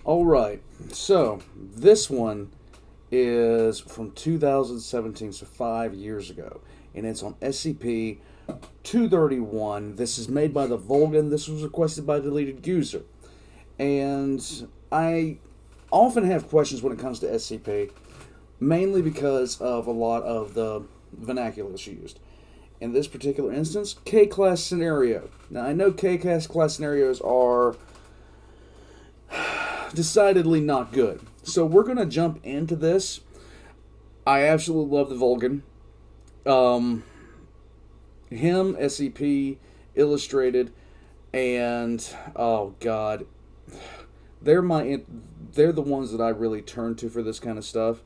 Alright, so this one is from 2017, so 5 years ago. And it's on SCP-231. This is made by TheVolgun. This was requested by a deleted user. And I often have questions when it comes to SCP, mainly because of a lot of the vernacular that's used. In this particular instance, K-class scenario. Now, I know K-class scenarios are decidedly not good. So we're going to jump into this. I absolutely love TheVolgun. Him, SCP, Illustrated, and oh god, they're the ones that I really turn to for this kind of stuff.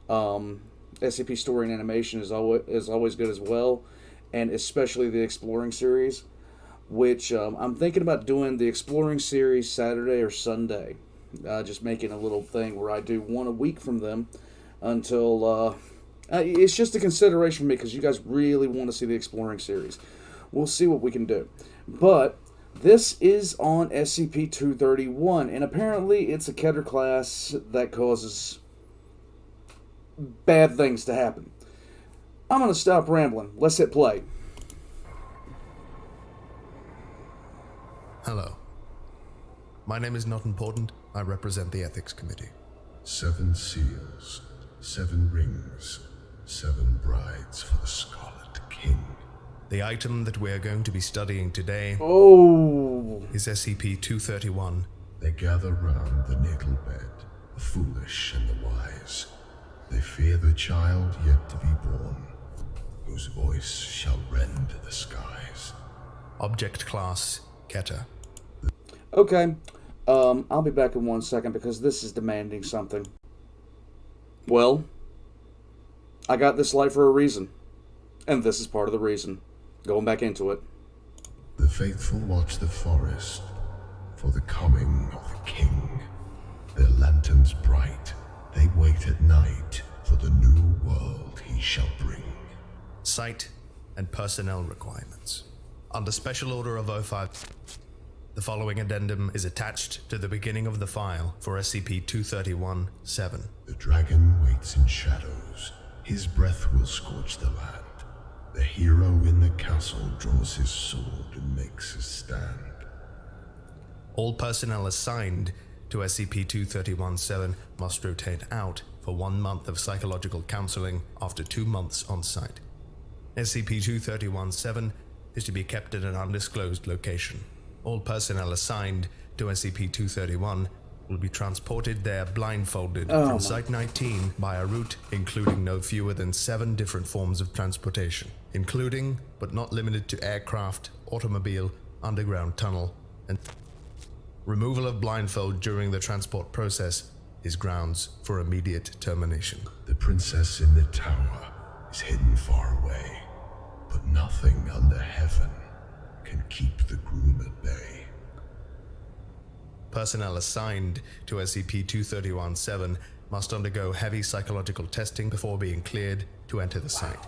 SCP Story and Animation is always good as well, and especially the Exploring series, which I'm thinking about doing the Exploring series Saturday or Sunday. Just making a little thing where I do one a week from them until it's just a consideration for me because you guys really want to see the Exploring series. We'll see what we can do. But this is on SCP-231, and apparently it's a Keter class that causes bad things to happen. I'm going to stop rambling. Let's hit play. Hello. My name is not important. I represent the Ethics Committee. 7 seals, 7 rings, 7 brides for the Scarlet King. The item that we are going to be studying today is SCP-231. They gather round the natal bed, the foolish and the wise. They fear the child yet to be born, whose voice shall rend the skies. Object Class, Keter. Okay. I'll be back in 1 second because this is demanding something. Well, I got this light for a reason. And this is part of the reason. Going back into it. The faithful watch the forest for the coming of the king. Their lanterns bright, they wait at night for the new world he shall bring. Site and personnel requirements. Under Special Order of 05, the following addendum is attached to the beginning of the file for SCP-231-7. The dragon waits in shadows. His breath will scorch the land. The hero in the castle draws his sword and makes his stand. All personnel assigned to SCP-231-7 must rotate out for 1 month of psychological counseling after 2 months on site. SCP-231-7 is to be kept at an undisclosed location. All personnel assigned to SCP-231 will be transported there blindfolded from Site-19 by a route including no fewer than 7 different forms of transportation, including, but not limited to aircraft, automobile, underground tunnel, and removal of blindfold during the transport process is grounds for immediate termination. The princess in the tower is hidden far away, but nothing under heaven can keep the groom at bay. Personnel assigned to SCP-231-7 must undergo heavy psychological testing before being cleared to enter the site.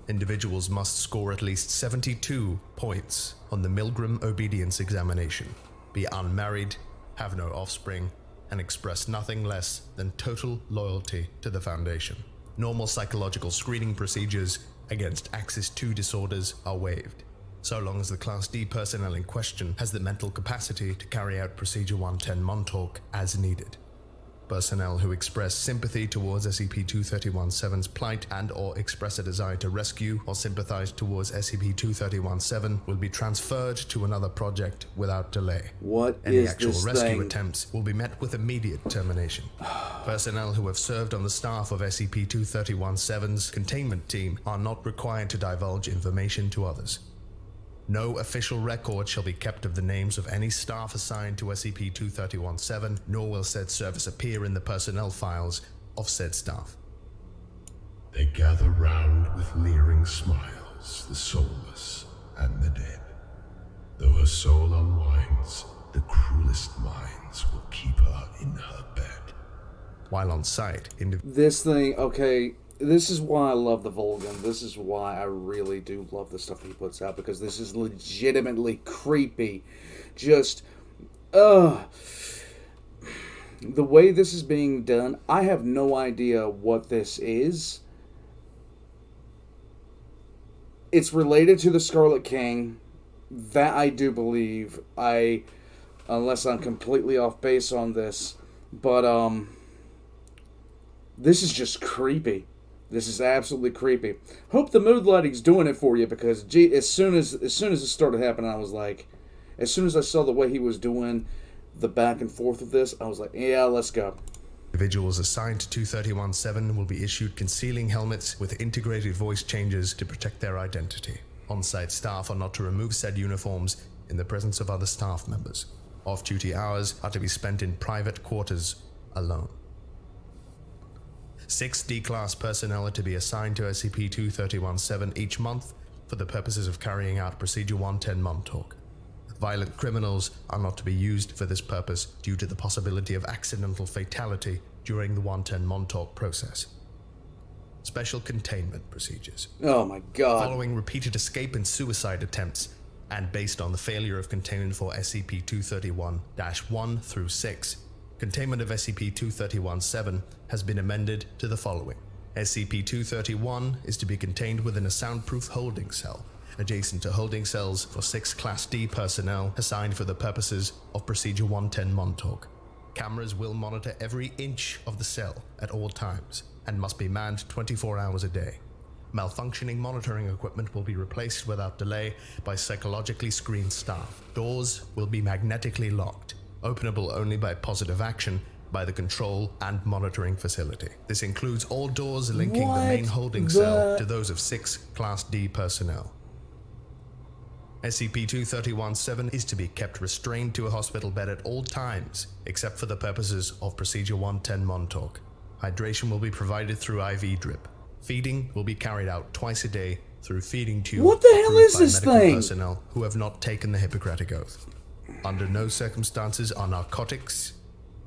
Individuals must score at least 72 points on the Milgram Obedience Examination, be unmarried, have no offspring, and express nothing less than total loyalty to the Foundation. Normal psychological screening procedures against Axis II disorders are waived, so long as the Class D personnel in question has the mental capacity to carry out Procedure 110 Montauk as needed. Personnel who express sympathy towards SCP-231-7's plight and or express a desire to rescue or sympathize towards SCP-231-7 will be transferred to another project without delay. What Any is actual this rescue thing? attempts will be met with immediate termination. Personnel who have served on the staff of SCP-231-7's containment team are not required to divulge information to others. No official record shall be kept of the names of any staff assigned to SCP-231-7, nor will said service appear in the personnel files of said staff. They gather round with leering smiles, the soulless and the dead. Though her soul unwinds, the cruelest minds will keep her in her bed. While on site, This thing, okay, this is why I love TheVolgun. This is why I really do love the stuff that he puts out, because this is legitimately creepy. Just, the way this is being done, I have no idea what this is. It's related to the Scarlet King. That I do believe. Unless I'm completely off base on this. But, this is just creepy. This is absolutely creepy. Hope the mood lighting's doing it for you, because as soon as it started happening, I was like, as soon as I saw the way he was doing the back and forth of this, I was like, yeah, let's go. Individuals assigned to 231-7 will be issued concealing helmets with integrated voice changes to protect their identity. On-site staff are not to remove said uniforms in the presence of other staff members. Off-duty hours are to be spent in private quarters alone. 6 D-Class personnel are to be assigned to SCP-231-7 each month for the purposes of carrying out Procedure 110 Montauk. Violent criminals are not to be used for this purpose due to the possibility of accidental fatality during the 110 Montauk process. Special containment procedures. Oh my god. Following repeated escape and suicide attempts, and based on the failure of containment for SCP-231-1 through 6, containment of SCP-231-7 has been amended to the following. SCP-231 is to be contained within a soundproof holding cell, adjacent to holding cells for 6 Class D personnel assigned for the purposes of Procedure 110 Montauk. Cameras will monitor every inch of the cell at all times, and must be manned 24 hours a day. Malfunctioning monitoring equipment will be replaced without delay by psychologically screened staff. Doors will be magnetically locked, openable only by positive action by the control and monitoring facility. This includes all doors linking the main holding cell to those of 6 Class D personnel. SCP-231-7 is to be kept restrained to a hospital bed at all times, except for the purposes of Procedure 110 Montauk. Hydration will be provided through IV drip. Feeding will be carried out twice a day through feeding tube. What the hell is this medical thing? Personnel who have not taken the Hippocratic Oath. Under no circumstances are narcotics,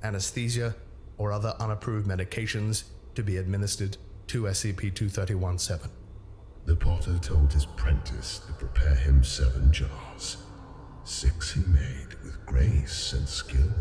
anesthesia, or other unapproved medications to be administered to SCP-231-7. The potter told his prentice to prepare him 7 jars. 6 he made with grace and skill.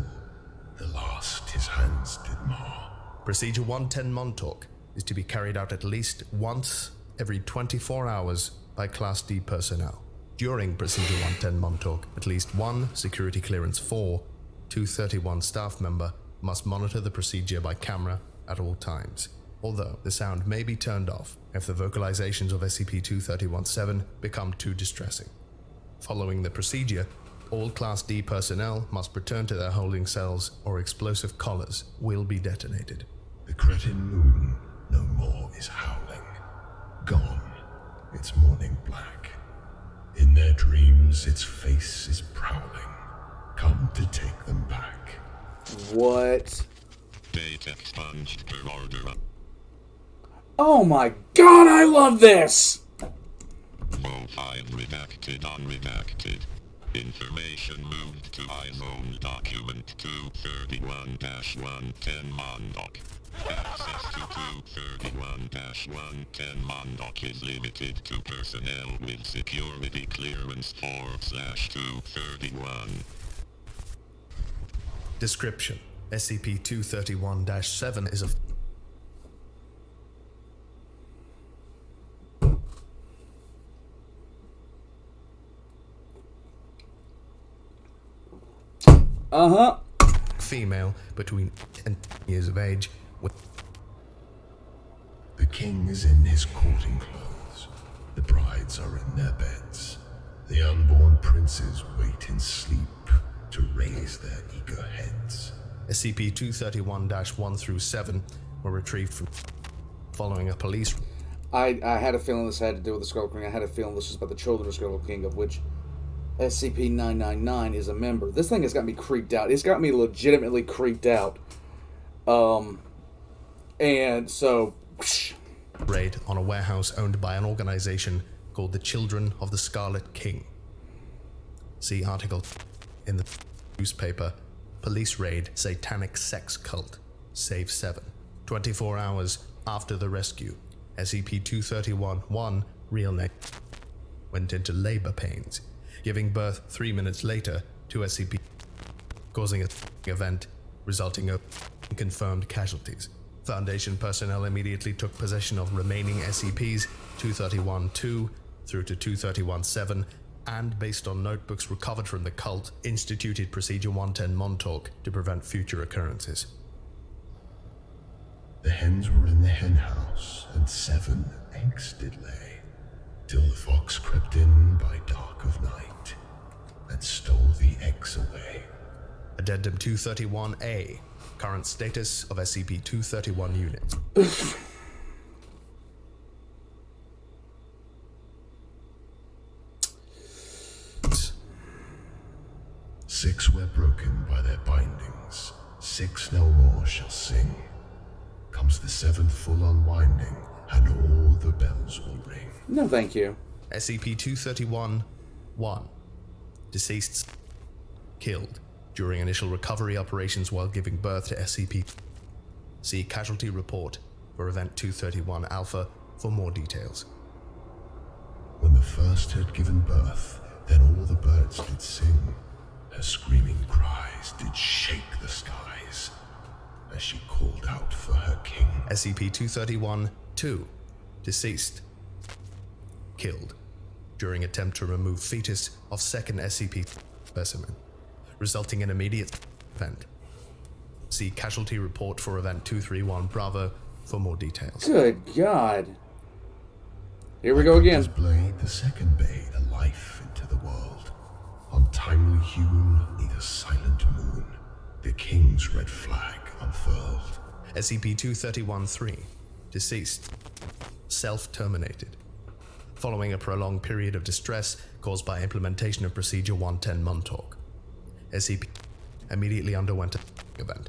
The last his hands did mar. Procedure 110 Montauk is to be carried out at least once every 24 hours by Class D personnel. During Procedure 110 Montauk, at least one Security Clearance 4 231 staff member must monitor the procedure by camera at all times, although the sound may be turned off if the vocalizations of SCP-231-7 become too distressing. Following the procedure, all Class D personnel must return to their holding cells or explosive collars will be detonated. The cretin moon no more is howling. Gone, its morning black. In their dreams, its face is prowling. Come to take them back. What? Data expunged per order. Oh my god, I love this! Low file redacted unredacted. Information moved to iZone document 231-110 Mondoc. Access to 231-110 Mondoc is limited to personnel with security clearance 4/231. Description: SCP-231-7 is a female between 10 years of age with The king is in his courting clothes. The brides are in their beds. The unborn princes wait in sleep to raise their eager heads. SCP-231-1 through 7 were retrieved from following a police. I had a feeling this had to do with the Scarlet King. I had a feeling this was about the children of Scarlet King, of which SCP-999 is a member. This thing has got me creeped out. It's got me legitimately creeped out. And so... raid on a warehouse owned by an organization called the Children of the Scarlet King. See article in the newspaper, Police Raid Satanic Sex Cult, Save 7. 24 hours after the rescue, SCP-231-1, real name, went into labor pains, giving birth 3 minutes later to SCP, causing an event resulting in confirmed casualties. Foundation personnel immediately took possession of remaining SCPs 231-2 through to 231-7, and based on notebooks recovered from the cult, instituted Procedure 110 Montauk to prevent future occurrences. The hens were in the hen house, and 7 eggs did lay, till the fox crept in by dark of night, and stole the eggs away. Addendum 231-A. Current status of SCP-231 unit. 6 were broken by their bindings, 6 no more shall sing. Comes the 7th full unwinding, and all the bells will ring. No, thank you. SCP-231-1. Deceased. Killed during initial recovery operations while giving birth to SCP. See casualty report for Event 231 Alpha for more details. When the first had given birth, then all the birds did sing. Her screaming cries did shake the skies, as she called out for her king. SCP-231-2. Deceased. Killed during attempt to remove fetus of second SCP specimen, resulting in immediate event. See casualty report for Event 231 Bravo for more details. Good God. Here we go again. His blade, the second bade a life into the world. Untimely hewn, neath a silent moon, the king's red flag unfurled. SCP-231-3. Deceased. Self-terminated. Following a prolonged period of distress caused by implementation of Procedure 110 Montauk. SCP immediately underwent an event.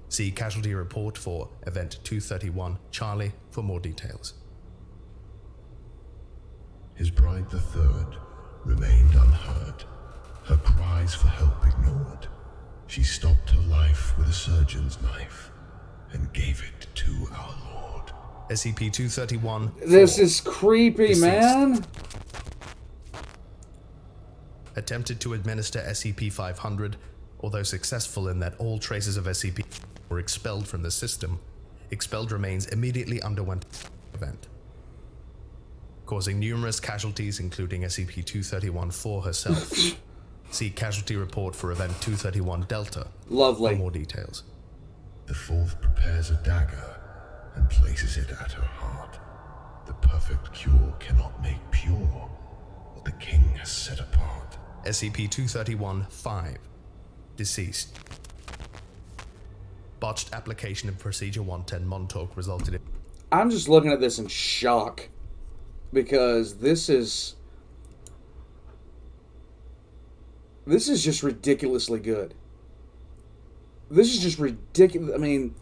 See casualty report for Event 231 Charlie for more details. His bride, the third, remained unheard, her cries for help ignored. She stopped her life with a surgeon's knife and gave it to our Lord. SCP-231. This is creepy, Deceased. man. Attempted to administer SCP-500, although successful in that all traces of SCP were expelled from the system. Expelled remains immediately underwent event, causing numerous casualties, including SCP-231-4 herself. See casualty report for Event 231 Delta Lovely. for more details. The fourth prepares a dagger and places it at her heart. The perfect cure cannot make pure what the king has set apart. SCP-231-5. Deceased. Botched application of Procedure 110 Montauk resulted in... I'm just looking at this in shock. Because this is just ridiculously good. This is just ridiculous. I mean,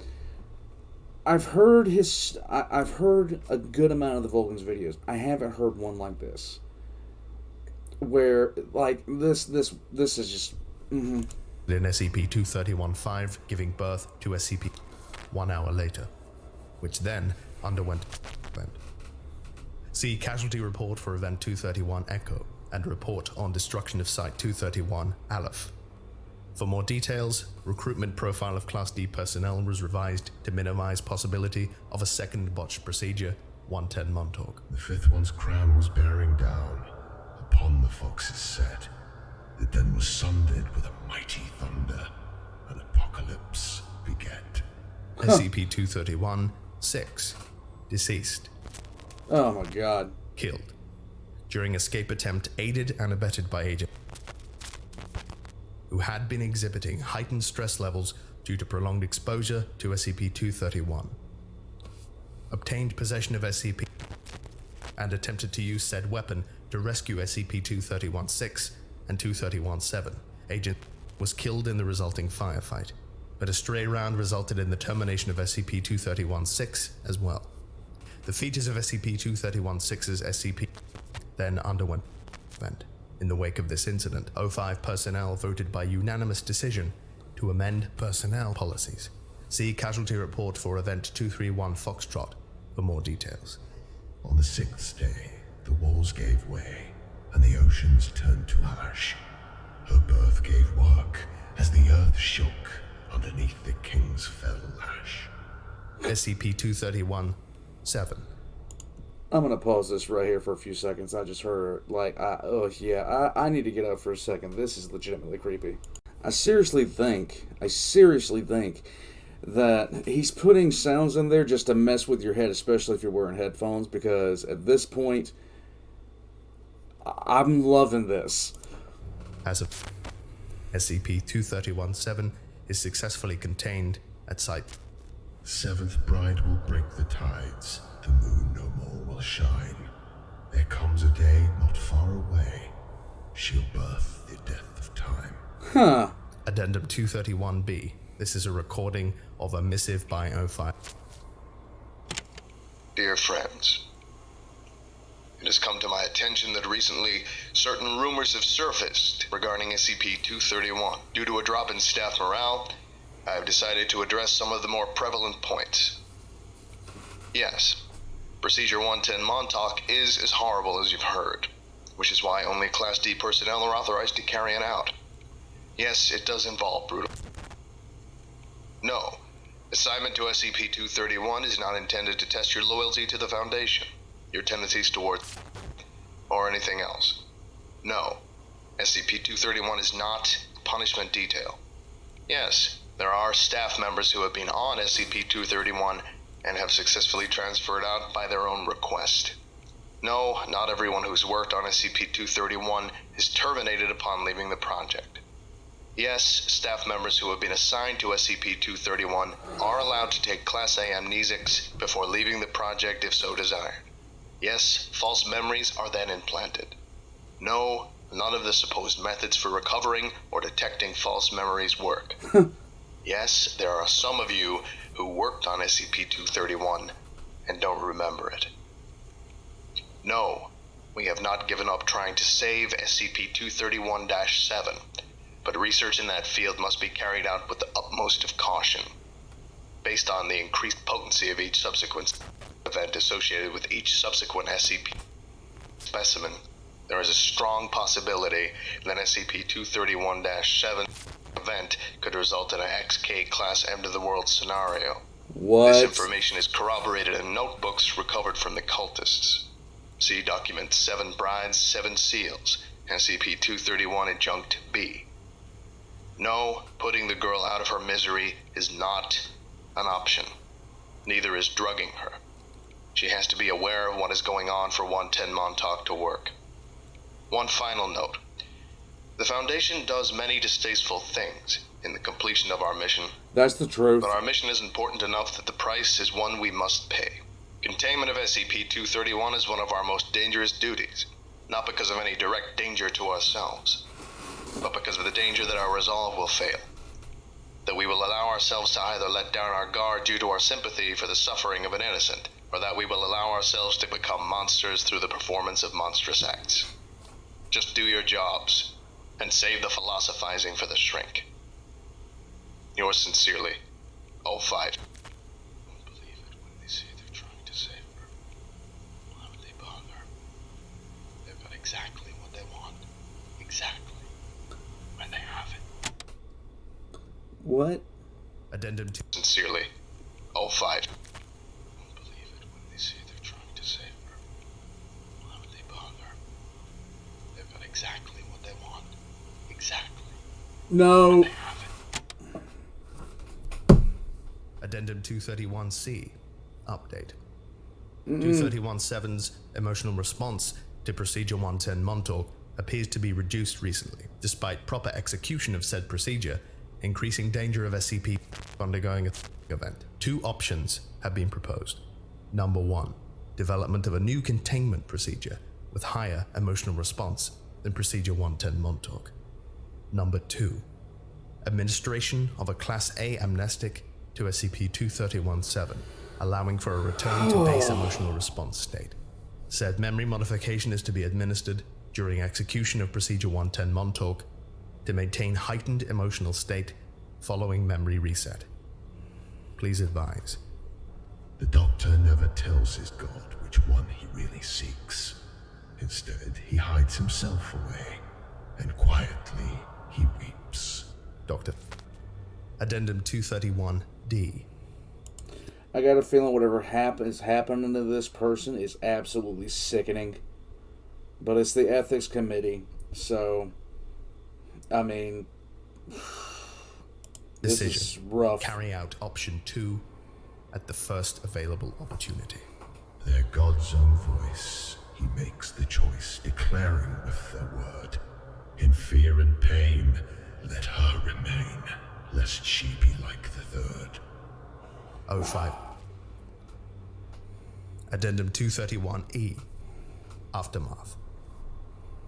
I've heard a good amount of the Volgun's videos. I haven't heard one like this, where like this is just. Mm-hmm. In SCP-231-5, giving birth to SCP 1 hour later, which then underwent event. See casualty report for Event 231 Echo and report on destruction of Site 231 Aleph. For more details, recruitment profile of Class D personnel was revised to minimize possibility of a second botched Procedure 110 Montauk. The fifth one's crown was bearing down upon the fox's set. It then was sundered with a mighty thunder, and apocalypse beget. SCP-231-6. Deceased. Oh my God. Killed during escape attempt aided and abetted by agent who had been exhibiting heightened stress levels due to prolonged exposure to SCP-231. Obtained possession of SCP and attempted to use said weapon to rescue SCP-231-6 and 231-7. Agent was killed in the resulting firefight, but a stray round resulted in the termination of SCP-231-6 as well. The features of SCP-231-6's SCP then underwent event. In the wake of this incident, O5 personnel voted by unanimous decision to amend personnel policies. See casualty report for Event 231 Foxtrot for more details. On the 6th day, the walls gave way, and the oceans turned to ash. Her birth gave work as the earth shook, underneath the king's fell lash. SCP-231-7. I'm gonna pause this right here for a few seconds. I just heard, I need to get up for a second. This is legitimately creepy. I seriously think that he's putting sounds in there just to mess with your head, especially if you're wearing headphones, because at this point, I'm loving this. As of SCP-231-7 is successfully contained at Site. Seventh bride will break the tides, the moon no more will shine. There comes a day not far away, she'll birth the death of time. Huh. Addendum 231-B. This is a recording of a missive by 05. Dear friends, it has come to my attention that recently certain rumors have surfaced regarding SCP-231. Due to a drop in staff morale, I have decided to address some of the more prevalent points. Yes, Procedure 110 Montauk is as horrible as you've heard, which is why only Class D personnel are authorized to carry it out. Yes, it does involve brutal. No, assignment to SCP-231 is not intended to test your loyalty to the Foundation, your tendencies towards, or anything else. No, SCP-231 is not punishment detail. Yes, there are staff members who have been on SCP-231 and have successfully transferred out by their own request. No, not everyone who's worked on SCP-231 is terminated upon leaving the project. Yes, staff members who have been assigned to SCP-231 are allowed to take Class A amnesics before leaving the project if so desired. Yes, false memories are then implanted. No, none of the supposed methods for recovering or detecting false memories work. Yes, there are some of you who worked on SCP-231 and don't remember it. No, we have not given up trying to save SCP-231-7, but research in that field must be carried out with the utmost of caution. Based on the increased potency of each subsequent event associated with each subsequent SCP specimen, there is a strong possibility that SCP-231-7 event could result in an XK Class M to the world scenario. What? This information is corroborated in notebooks recovered from the cultists. See document 7 Brides, 7 Seals, SCP-231 Adjunct B. No, putting the girl out of her misery is not an option. Neither is drugging her. She has to be aware of what is going on for 110 Montauk to work. One final note. The Foundation does many distasteful things in the completion of our mission, That's the truth. but our mission is important enough that the price is one we must pay. Containment of SCP-231 is one of our most dangerous duties, not because of any direct danger to ourselves, but because of the danger that our resolve will fail. That we will allow ourselves to either let down our guard due to our sympathy for the suffering of an innocent, or that we will allow ourselves to become monsters through the performance of monstrous acts. Just do your jobs, and save the philosophizing for the shrink. Yours sincerely, 05. Won't believe it when they say they're trying to save her. Why would they bother? They've got exactly what they want. Exactly. When they have it. What? Addendum 2. Sincerely, 05. Won't believe it when they say they're trying to save her. Why would they bother? They've got exactly what they want. Exactly. No. When they have it. Addendum 231-C. Update. 231-7's emotional response to Procedure 110 Montauk appears to be reduced recently, despite proper execution of said procedure, increasing danger of SCP undergoing a event. Two options have been proposed. Number 1, development of a new containment procedure with higher emotional response than Procedure 110 Montauk. Number 2, administration of a Class A amnestic to SCP-231-7, allowing for a return to base emotional response state. Said memory modification is to be administered during execution of Procedure 110 Montauk to maintain heightened emotional state following memory reset. Please advise. The Doctor never tells his god which one he really seeks. Instead, he hides himself away, and quietly he weeps. Doctor. Addendum 231D. I got a feeling whatever is happening to this person is absolutely sickening. But it's the ethics committee, so I mean, this Decision. is rough. Carry out option 2 at the first available opportunity. Their God's own voice, he makes the choice, declaring with the word, in fear and pain, let her remain, lest she be like the third. 05. Addendum 231E. Aftermath.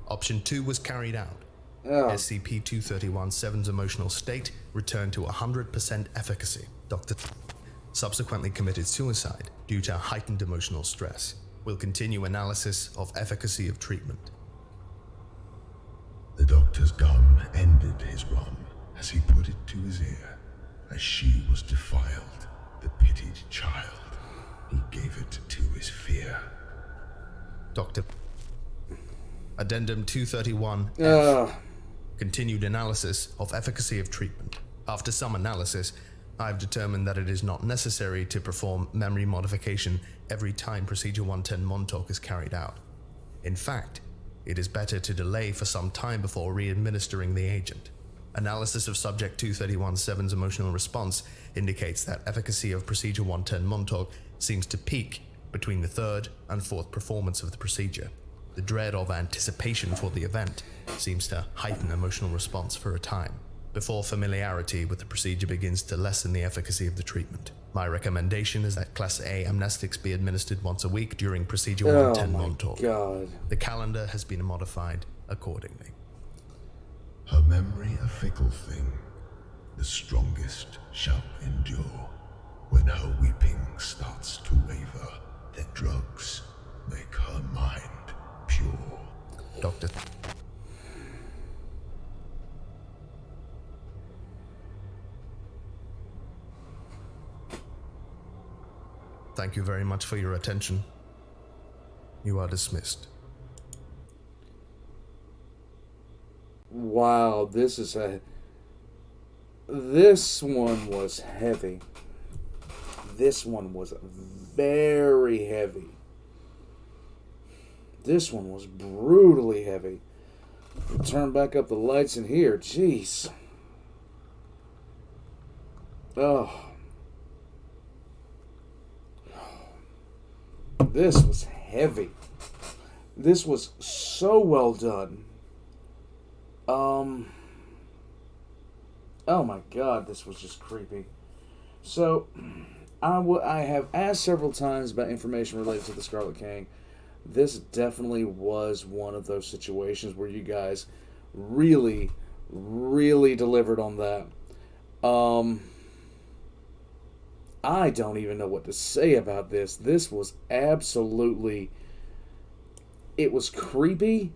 Option 2 was carried out. SCP-231-7's emotional state returned to 100% efficacy. Dr. subsequently committed suicide due to heightened emotional stress. Will continue analysis of efficacy of treatment. The doctor's gun ended his run as he put it to his ear. As she was defiled, the pitied child, he gave it to his fear. Dr. Addendum 231F. Continued analysis of efficacy of treatment. After some analysis, I've determined that it is not necessary to perform memory modification every time Procedure 110 Montauk is carried out. In fact, it is better to delay for some time before re-administering the agent. Analysis of Subject 231-7's emotional response indicates that efficacy of Procedure 110 Montauk seems to peak between the third and fourth performance of the procedure. The dread of anticipation for the event seems to heighten emotional response for a time, before familiarity with the procedure begins to lessen the efficacy of the treatment. My recommendation is that Class A amnestics be administered once a week during Procedure 110 Montauk. God. The calendar has been modified accordingly. Her memory a fickle thing, the strongest shall endure. When her weeping starts to waver, the drugs make her mind pure. Doctor. Thank you very much for your attention. You are dismissed. Wow, this one was heavy. This one was very heavy. This one was brutally heavy. Turn back up the lights in here. Jeez. Oh. This was heavy. This was so well done. Oh my God, this was just creepy. So, I have asked several times about information related to the Scarlet King. This definitely was one of those situations where you guys really, really delivered on that. I don't even know what to say about this. This was absolutely... It was creepy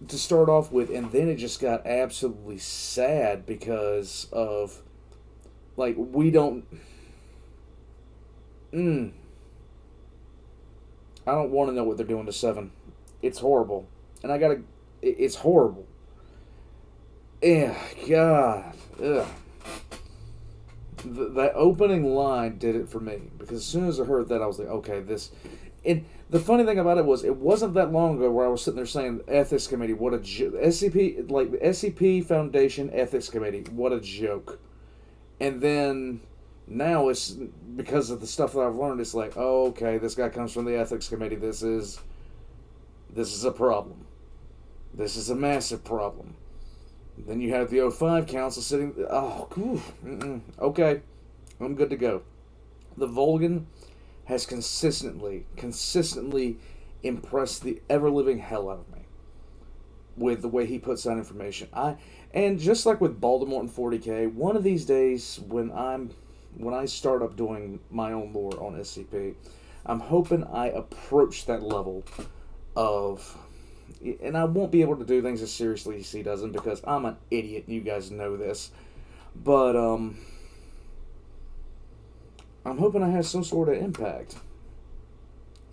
to start off with, and then it just got absolutely sad because of... Like, we don't... I don't want to know what they're doing to 7. It's horrible. And I gotta... It's horrible. Yeah, God. Ugh. That opening line did it for me. Because as soon as I heard that, I was like, okay, this... And the funny thing about it was, it wasn't that long ago where I was sitting there saying, Ethics Committee, what a SCP, like, the SCP Foundation Ethics Committee, what a joke. And then... Now it's because of the stuff that I've learned. It's like, oh, okay, this guy comes from the ethics committee. This is a problem. This is a massive problem. Then you have the O5 council sitting. Oh, okay, I'm good to go. The Volgun has consistently impressed the ever living hell out of me with the way he puts out information. And just like with Baltimore and 40K, one of these days when I start up doing my own lore on SCP, I'm hoping I approach that level of... And I won't be able to do things as seriously as he doesn't because I'm an idiot, you guys know this. But, I'm hoping I have some sort of impact.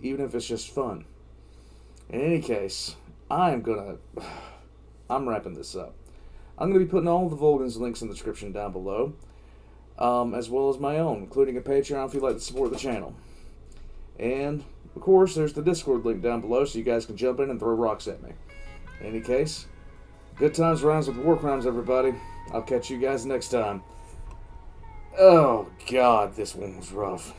Even if it's just fun. In any case, I'm wrapping this up. I'm going to be putting all the Volgun's links in the description down below. as well as my own, including a Patreon if you'd like to support the channel. And, of course, there's the Discord link down below so you guys can jump in and throw rocks at me. In any case, good times rhymes with war crimes, everybody. I'll catch you guys next time. Oh, God, this one was rough.